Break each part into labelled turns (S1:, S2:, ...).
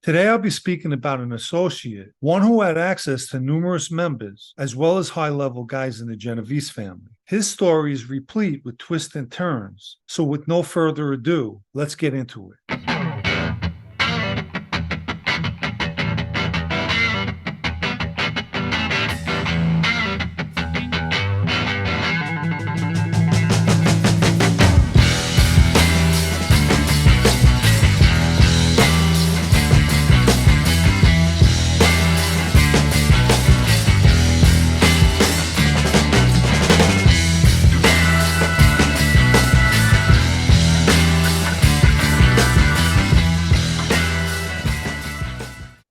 S1: Today I'll be speaking about an associate, one who had access to numerous members, as well as high-level guys in the Genovese family. His story is replete with twists and turns, so with no further ado, let's get into it.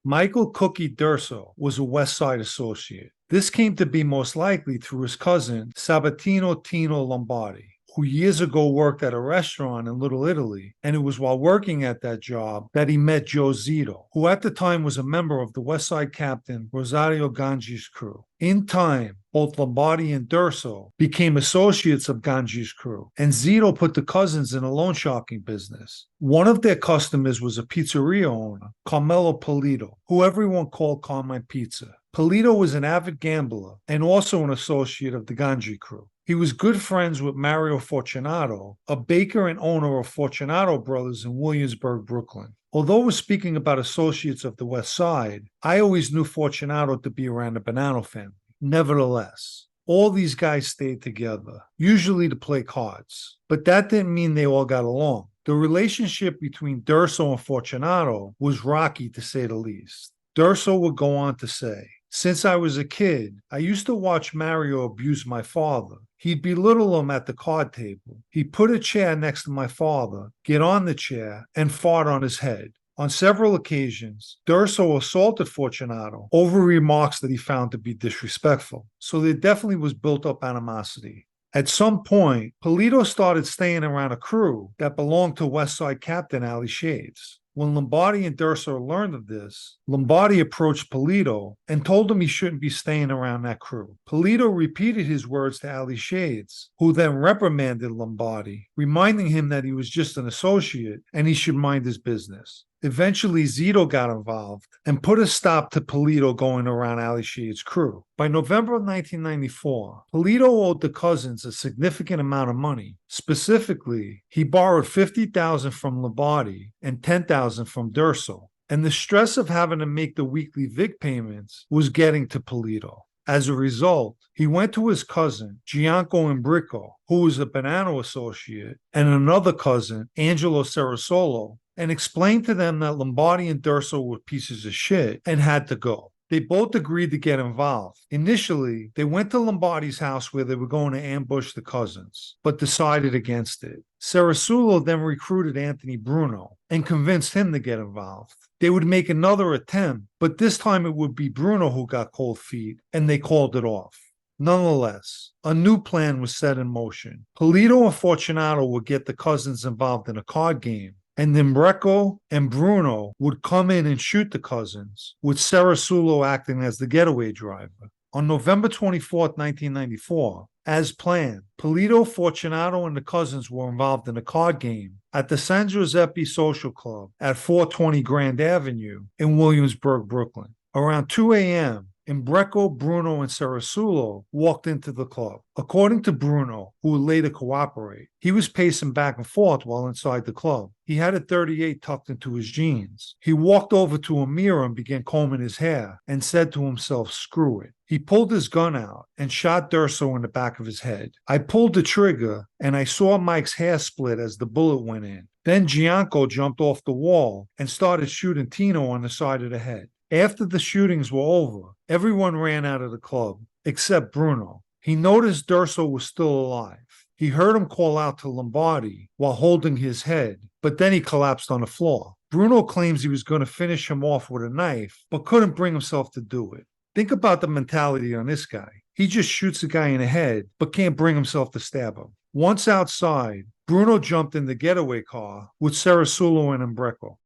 S1: Michael Cookie Durso was a West Side associate. This came to be most likely through his cousin, Sabatino Tino Lombardi, who years ago worked at a restaurant in Little Italy, and it was while working at that job that he met Joe Zito, who at the time was a member of the West Side captain Rosario Ganji's crew. In time, both Lombardi and Durso became associates of Ganji's crew, and Zito put the cousins in a loan sharking business. One of their customers was a pizzeria owner, Carmelo Polito, who everyone called Carmine Pizza. Polito was an avid gambler and also an associate of the Ganji crew. He was good friends with Mario Fortunato, a baker and owner of Fortunato Brothers in Williamsburg, Brooklyn. Although we're speaking about associates of the West Side, I always knew Fortunato to be around the Bonanno family. Nevertheless, all these guys stayed together, usually to play cards. But that didn't mean they all got along. The relationship between Durso and Fortunato was rocky, to say the least. Durso would go on to say, "Since I was a kid, I used to watch Mario abuse my father. He'd belittle him at the card table. He'd put a chair next to my father, get on the chair, and fart on his head. On several occasions, Durso assaulted Fortunato over remarks that he found to be disrespectful. So there definitely was built-up animosity. At some point, Polito started staying around a crew that belonged to West Side captain Ali Shades. When Lombardi and Durso learned of this, Lombardi approached Polito and told him he shouldn't be staying around that crew. Polito repeated his words to Ali Shades, who then reprimanded Lombardi, reminding him that he was just an associate and he should mind his business. Eventually, Zito got involved and put a stop to Polito going around Ali Shades' crew. By November of 1994, Polito owed the cousins a significant amount of money. Specifically, he borrowed $50,000 from Lombardi and $10,000 from Durso, and the stress of having to make the weekly VIC payments was getting to Polito. As a result, he went to his cousin, Gianco Imbrico, who was a Bonanno associate, and another cousin, Angelo Cerasolo, and explained to them that Lombardi and Durso were pieces of shit and had to go. They both agreed to get involved. Initially, they went to Lombardi's house where they were going to ambush the cousins, but decided against it. Cerasulo then recruited Anthony Bruno and convinced him to get involved. They would make another attempt, but this time it would be Bruno who got cold feet, and they called it off. Nonetheless, a new plan was set in motion. Polito and Fortunato would get the cousins involved in a card game, and then Brecco and Bruno would come in and shoot the cousins, with Cerasulo acting as the getaway driver. On November 24th, 1994, as planned, Polito, Fortunato, and the cousins were involved in a card game at the San Giuseppe Social Club at 420 Grand Avenue in Williamsburg, Brooklyn. Around 2 a.m., Brecco, Bruno, and Cerasulo walked into the club. According to Bruno, who would later cooperate, he was pacing back and forth while inside the club. He had a .38 tucked into his jeans. He walked over to a mirror and began combing his hair and said to himself, "Screw it." He pulled his gun out and shot Durso in the back of his head. I pulled the trigger and I saw Mike's hair split as the bullet went in. Then Gianco jumped off the wall and started shooting Tino on the side of the head. After the shootings were over, everyone ran out of the club, except Bruno. He noticed Durso was still alive. He heard him call out to Lombardi while holding his head, but then he collapsed on the floor. Bruno claims he was going to finish him off with a knife, but couldn't bring himself to do it. Think about the mentality on this guy. He just shoots a guy in the head, but can't bring himself to stab him. Once outside, Bruno jumped in the getaway car with Cerasulo and Brecco.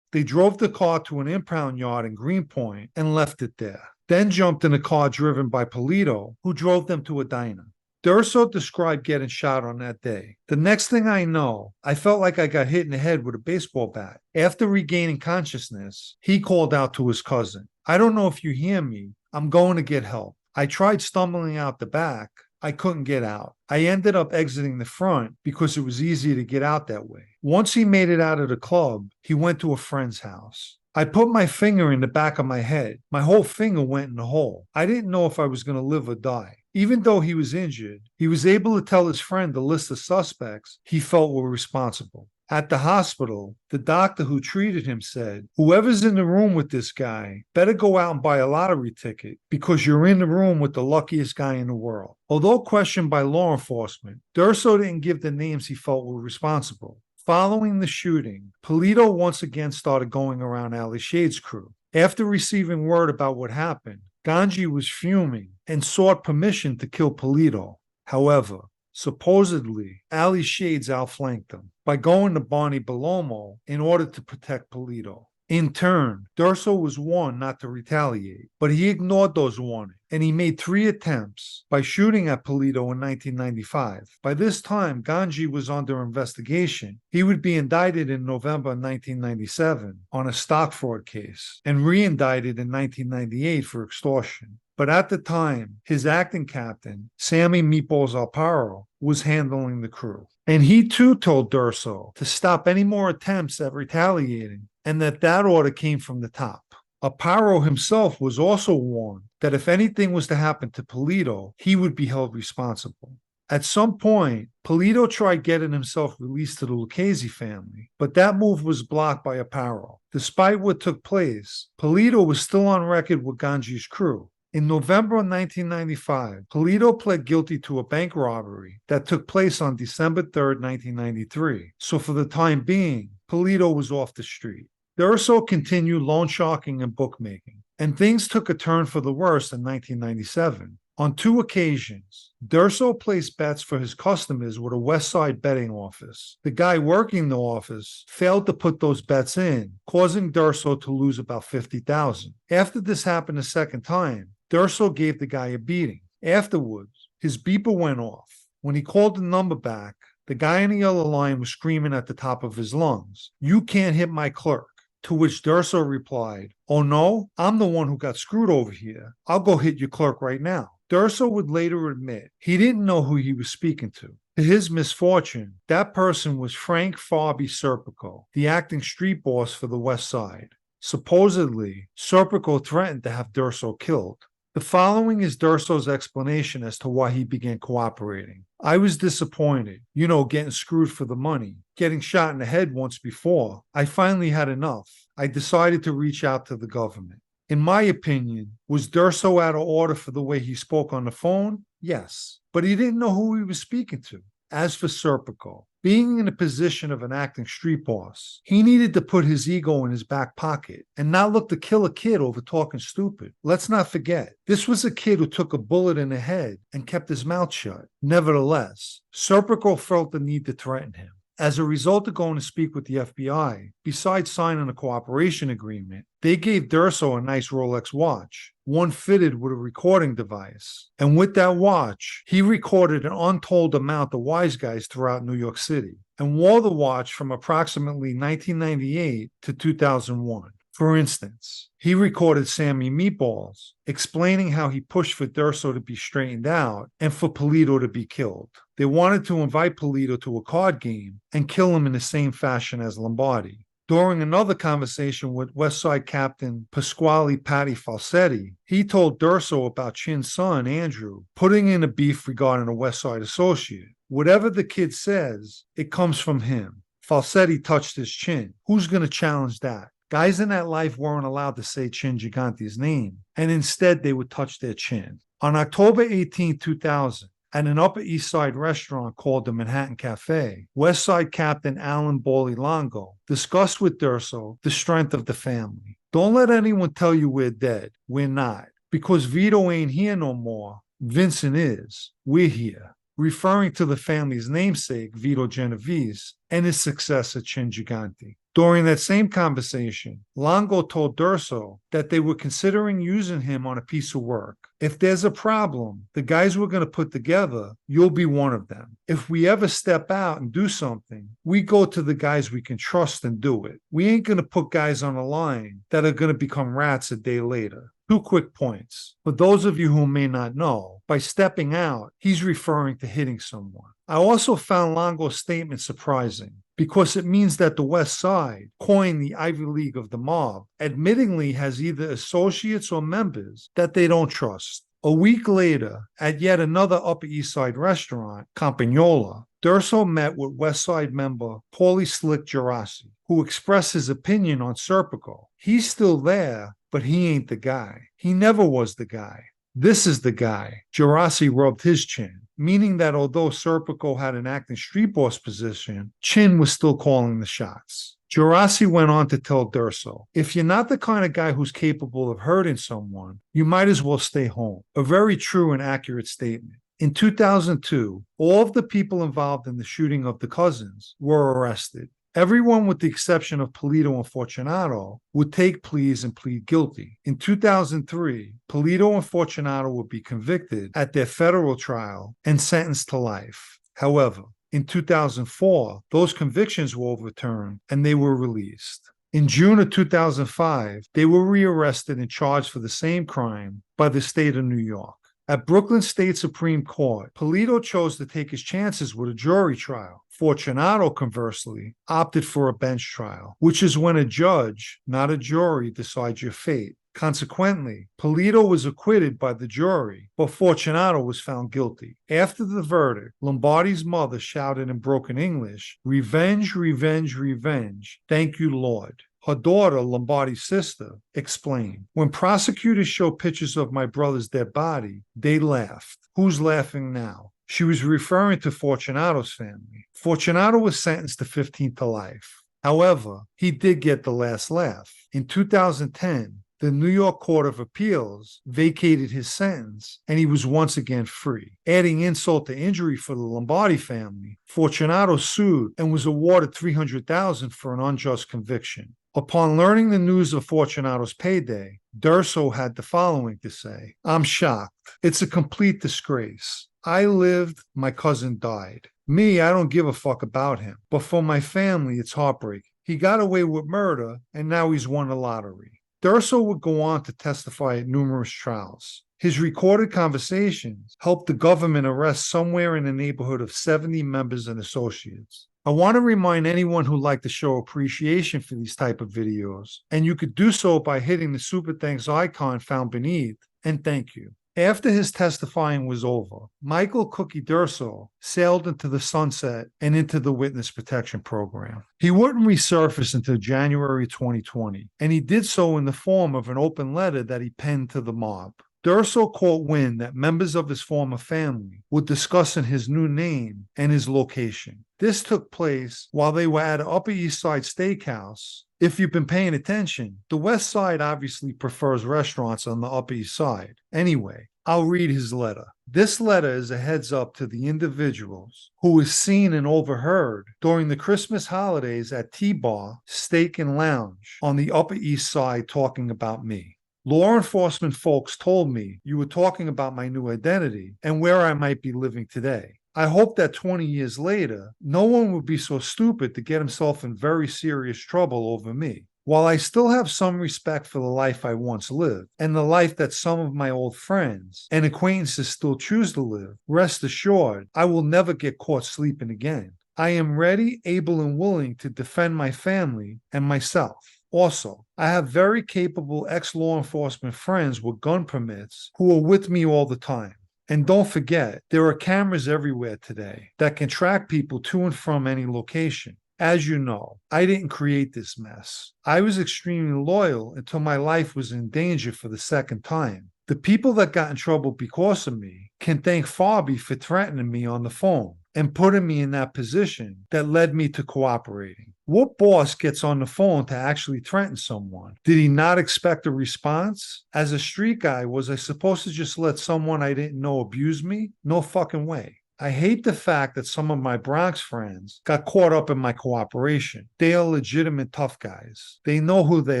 S1: They drove the car to an impound yard in Greenpoint and left it there. Then jumped in a car driven by Polito, who drove them to a diner. Durso described getting shot on that day. The next thing I know, I felt like I got hit in the head with a baseball bat. After regaining consciousness, he called out to his cousin, "I don't know if you hear me. I'm going to get help." I tried stumbling out the back. I couldn't get out. I ended up exiting the front because it was easier to get out that way. Once he made it out of the club, he went to a friend's house. I put my finger in the back of my head. My whole finger went in the hole. I didn't know if I was going to live or die. Even though he was injured, he was able to tell his friend the list of suspects he felt were responsible. At the hospital, the doctor who treated him said, "Whoever's in the room with this guy better go out and buy a lottery ticket because you're in the room with the luckiest guy in the world." Although questioned by law enforcement, Durso didn't give the names he felt were responsible. Following the shooting, Polito once again started going around Ali Shade's crew. After receiving word about what happened, Ganji was fuming and sought permission to kill Polito. However, supposedly, Ali Shades outflanked him by going to Barney Belomo in order to protect Polito. In turn, Durso was warned not to retaliate, but he ignored those warnings, and he made 3 attempts by shooting at Polito in 1995. By this time, Ganji was under investigation. He would be indicted in November 1997 on a stock fraud case and re-indicted in 1998 for extortion. But at the time, his acting captain, Sammy Meatballs Alparo, was handling the crew. And he too told Durso to stop any more attempts at retaliating, and that order came from the top. Alparo himself was also warned that if anything was to happen to Polito, he would be held responsible. At some point, Polito tried getting himself released to the Lucchese family, but that move was blocked by Alparo. Despite what took place, Polito was still on record with Ganji's crew. In November of 1995, Polito pled guilty to a bank robbery that took place on December 3rd, 1993. So for the time being, Polito was off the street. Durso continued loan sharking and bookmaking, and things took a turn for the worse in 1997. On 2 occasions, Durso placed bets for his customers with a West Side betting office. The guy working the office failed to put those bets in, causing Durso to lose about $50,000. After this happened a second time, Durso gave the guy a beating. Afterwards, his beeper went off. When he called the number back, the guy on the other line was screaming at the top of his lungs, "You can't hit my clerk." To which Durso replied, "Oh no, I'm the one who got screwed over here. I'll go hit your clerk right now." Durso would later admit he didn't know who he was speaking to. To his misfortune, that person was Frank Farby Serpico, the acting street boss for the West Side. Supposedly, Serpico threatened to have Durso killed. The following is Durso's explanation as to why he began cooperating. "I was disappointed, getting screwed for the money, getting shot in the head once before. I finally had enough. I decided to reach out to the government." In my opinion, was Durso out of order for the way he spoke on the phone? Yes, but he didn't know who he was speaking to. As for Serpico, being in the position of an acting street boss, he needed to put his ego in his back pocket and not look to kill a kid over talking stupid. Let's not forget, this was a kid who took a bullet in the head and kept his mouth shut. Nevertheless, Serpico felt the need to threaten him. As a result of going to speak with the FBI, besides signing a cooperation agreement, they gave Durso a nice Rolex watch, one fitted with a recording device. And with that watch, he recorded an untold amount of wise guys throughout New York City and wore the watch from approximately 1998 to 2001. For instance, he recorded Sammy Meatballs explaining how he pushed for Durso to be straightened out and for Polito to be killed. They wanted to invite Polito to a card game and kill him in the same fashion as Lombardi. During another conversation with West Side Captain Pasquale Patty Falsetti, he told Durso about Chin's son, Andrew, putting in a beef regarding a West Side associate. Whatever the kid says, it comes from him. Falsetti touched his chin. Who's going to challenge that? Guys in that life weren't allowed to say Chin Gigante's name, and instead they would touch their chin. On October 18, 2000, at an Upper East Side restaurant called the Manhattan Cafe, West Side Captain Alan Bawley Longo discussed with Durso the strength of the family. "Don't let anyone tell you we're dead. We're not. Because Vito ain't here no more. Vincent is. We're here," referring to the family's namesake, Vito Genovese, and his successor, Chin Gigante. During that same conversation, Longo told Durso that they were considering using him on a piece of work. If there's a problem, the guys we're going to put together, you'll be one of them. If we ever step out and do something, we go to the guys we can trust and do it. We ain't going to put guys on a line that are going to become rats a day later. 2 quick points. For those of you who may not know, by stepping out, he's referring to hitting someone. I also found Longo's statement surprising because it means that the West Side, coined the Ivy League of the mob, admittingly has either associates or members that they don't trust. A week later, at yet another Upper East Side restaurant, Campagnola, Durso met with West Side member Paulie Slick Genovese, who expressed his opinion on Serpico. He's still there, but he ain't the guy. He never was the guy. This is the guy. Genovese rubbed his chin, meaning that although Serpico had an acting street boss position, Chin was still calling the shots. Genovese went on to tell Durso, if you're not the kind of guy who's capable of hurting someone, you might as well stay home. A very true and accurate statement. In 2002, all of the people involved in the shooting of the cousins were arrested. Everyone with the exception of Polito and Fortunato would take pleas and plead guilty. In 2003, Polito and Fortunato would be convicted at their federal trial and sentenced to life. However, in 2004, those convictions were overturned and they were released. In June of 2005, they were rearrested and charged for the same crime by the state of New York. At Brooklyn State Supreme Court, Polito chose to take his chances with a jury trial. Fortunato, conversely, opted for a bench trial, which is when a judge, not a jury, decides your fate. Consequently, Polito was acquitted by the jury, but Fortunato was found guilty. After the verdict, Lombardi's mother shouted in broken English, "Revenge, revenge, revenge. Thank you, Lord." Her daughter, Lombardi's sister, explained, when prosecutors showed pictures of my brother's dead body, they laughed. Who's laughing now? She was referring to Fortunato's family. Fortunato was sentenced to 15 to life. However, he did get the last laugh. In 2010, the New York Court of Appeals vacated his sentence, and he was once again free. Adding insult to injury for the Lombardi family, Fortunato sued and was awarded $300,000 for an unjust conviction. Upon learning the news of Fortunato's payday, Durso had the following to say, "I'm shocked. It's a complete disgrace. I lived, my cousin died. Me, I don't give a fuck about him. But for my family, it's heartbreaking. He got away with murder, and now he's won the lottery." Durso would go on to testify at numerous trials. His recorded conversations helped the government arrest somewhere in the neighborhood of 70 members and associates. I want to remind anyone who'd like to show appreciation for these type of videos, and you could do so by hitting the Super Thanks icon found beneath, and thank you. After his testifying was over, Michael Cookie Durso sailed into the sunset and into the witness protection program. He wouldn't resurface until January 2020, and he did so in the form of an open letter that he penned to the mob. Durso caught wind that members of his former family were discussing his new name and his location. This took place while they were at an Upper East Side steakhouse. If you've been paying attention, the West Side obviously prefers restaurants on the Upper East Side. Anyway, I'll read his letter. This letter is a heads up to the individuals who was seen and overheard during the Christmas holidays at T-Bar, Steak and Lounge on the Upper East Side talking about me. Law enforcement folks told me you were talking about my new identity and where I might be living today. I hope that 20 years later, no one would be so stupid to get himself in very serious trouble over me. While I still have some respect for the life I once lived, and the life that some of my old friends and acquaintances still choose to live, rest assured, I will never get caught sleeping again. I am ready, able, and willing to defend my family and myself. Also, I have very capable ex-law enforcement friends with gun permits who are with me all the time. And don't forget, there are cameras everywhere today that can track people to and from any location. As you know, I didn't create this mess. I was extremely loyal until my life was in danger for the second time. The people that got in trouble because of me can thank Farby for threatening me on the phone and putting me in that position that led me to cooperating. What boss gets on the phone to actually threaten someone? Did he not expect a response? As a street guy, was I supposed to just let someone I didn't know abuse me? No fucking way. I hate the fact that some of my Bronx friends got caught up in my cooperation. They are legitimate tough guys. They know who they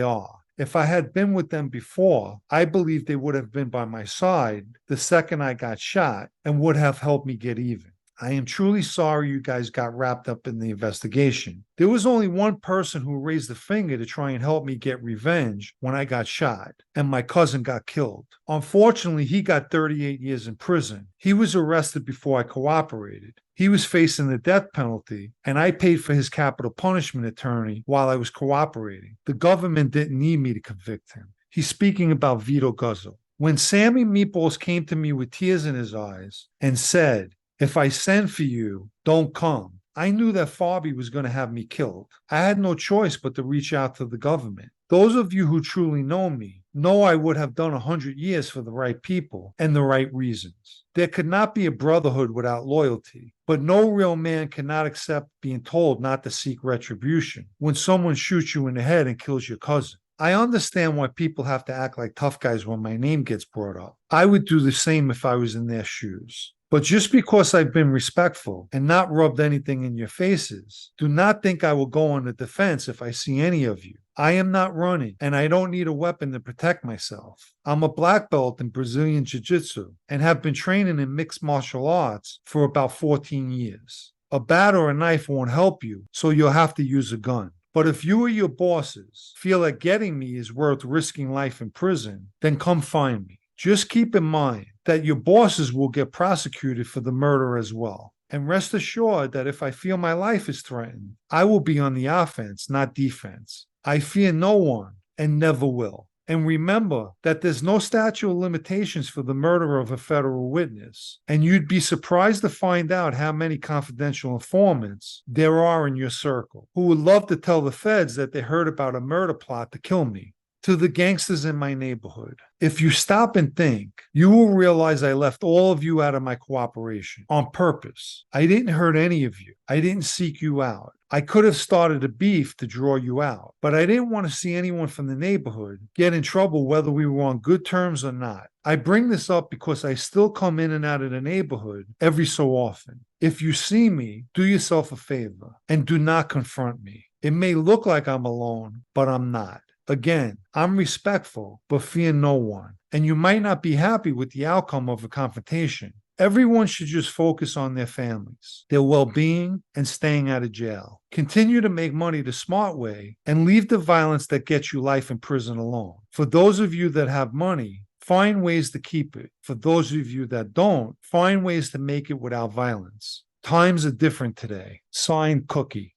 S1: are. If I had been with them before, I believe they would have been by my side the second I got shot and would have helped me get even. I am truly sorry you guys got wrapped up in the investigation. There was only one person who raised a finger to try and help me get revenge when I got shot, and my cousin got killed. Unfortunately, he got 38 years in prison. He was arrested before I cooperated. He was facing the death penalty, and I paid for his capital punishment attorney while I was cooperating. The government didn't need me to convict him. He's speaking about Vito Guzzo. When Sammy Meatballs came to me with tears in his eyes and said, "If I send for you, don't come," I knew that Fabi was going to have me killed. I had no choice but to reach out to the government. Those of you who truly know me know I would have done 100 years for the right people and the right reasons. There could not be a brotherhood without loyalty, but no real man cannot accept being told not to seek retribution when someone shoots you in the head and kills your cousin. I understand why people have to act like tough guys when my name gets brought up. I would do the same if I was in their shoes. But just because I've been respectful and not rubbed anything in your faces, do not think I will go on the defense if I see any of you. I am not running, and I don't need a weapon to protect myself. I'm a black belt in Brazilian Jiu-Jitsu and have been training in mixed martial arts for about 14 years. A bat or a knife won't help you, so you'll have to use a gun. But if you or your bosses feel that getting me is worth risking life in prison, then come find me. Just keep in mind that your bosses will get prosecuted for the murder as well. And rest assured that if I feel my life is threatened, I will be on the offense, not defense. I fear no one and never will. And remember that there's no statute of limitations for the murder of a federal witness. And you'd be surprised to find out how many confidential informants there are in your circle who would love to tell the feds that they heard about a murder plot to kill me. To the gangsters in my neighborhood, if you stop and think, you will realize I left all of you out of my cooperation on purpose. I didn't hurt any of you. I didn't seek you out. I could have started a beef to draw you out, but I didn't want to see anyone from the neighborhood get in trouble whether we were on good terms or not. I bring this up because I still come in and out of the neighborhood every so often. If you see me, do yourself a favor and do not confront me. It may look like I'm alone, but I'm not. Again, I'm respectful, but fear no one. And you might not be happy with the outcome of a confrontation. Everyone should just focus on their families, their well-being, and staying out of jail. Continue to make money the smart way and leave the violence that gets you life in prison alone. For those of you that have money, find ways to keep it. For those of you that don't, find ways to make it without violence. Times are different today. Signed, Cookie.